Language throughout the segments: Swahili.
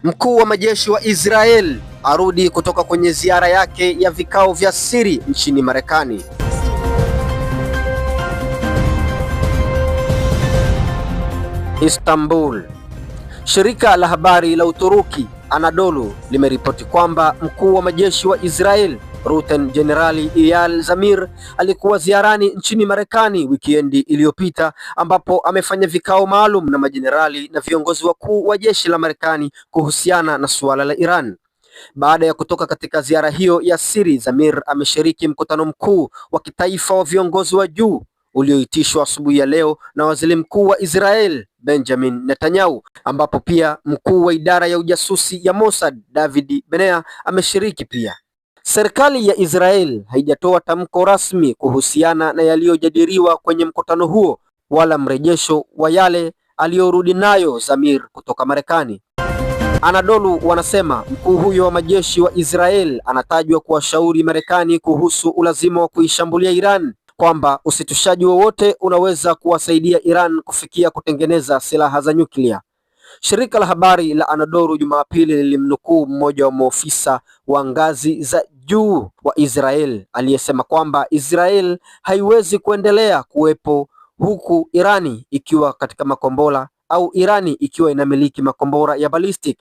Mkuu wa majeshi wa Israel arudi kutoka kwenye ziara yake ya vikao vya siri nchini Marekani. Istanbul. Shirika la habari la Uturuki Anadolu limeripoti kwamba mkuu wa majeshi wa Israel Luteni Jenerali Eyal Zamir alikuwa ziarani nchini Marekani wikendi iliyopita, ambapo amefanya vikao maalum na majenerali na viongozi wakuu wa jeshi la Marekani kuhusiana na suala la Iran. Baada ya kutoka katika ziara hiyo ya siri, Zamir ameshiriki mkutano mkuu wa kitaifa wa viongozi wa juu ulioitishwa asubuhi ya leo na waziri mkuu wa Israel Benjamin Netanyahu, ambapo pia mkuu wa idara ya ujasusi ya Mossad David Benea ameshiriki pia. Serikali ya Israel haijatoa tamko rasmi kuhusiana na yaliyojadiliwa kwenye mkutano huo wala mrejesho wa yale aliyorudi nayo Zamir kutoka Marekani. Anadolu wanasema mkuu huyo wa majeshi wa Israel anatajwa kuwashauri Marekani kuhusu ulazima wa kuishambulia Iran, kwamba usitishaji wowote unaweza kuwasaidia Iran kufikia kutengeneza silaha za nyuklia. Shirika la habari la Anadolu Jumapili lilimnukuu mmoja wa maofisa wa ngazi za juu wa Israel aliyesema kwamba Israel haiwezi kuendelea kuwepo huku Irani ikiwa katika makombora au Irani ikiwa inamiliki makombora ya ballistic,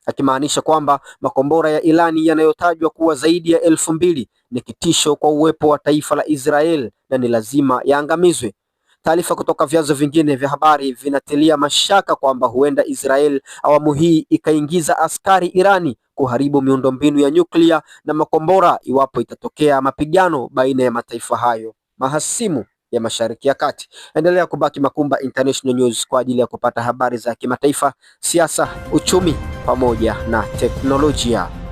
akimaanisha kwamba makombora ya Irani yanayotajwa kuwa zaidi ya 2000 ni kitisho kwa uwepo wa taifa la Israel na ni lazima yaangamizwe. Taarifa kutoka vyanzo vingine vya habari vinatilia mashaka kwamba huenda Israel awamu hii ikaingiza askari Irani kuharibu miundombinu ya nyuklia na makombora iwapo itatokea mapigano baina ya mataifa hayo mahasimu ya Mashariki ya Kati. Endelea kubaki Makumba International News kwa ajili ya kupata habari za kimataifa, siasa, uchumi pamoja na teknolojia.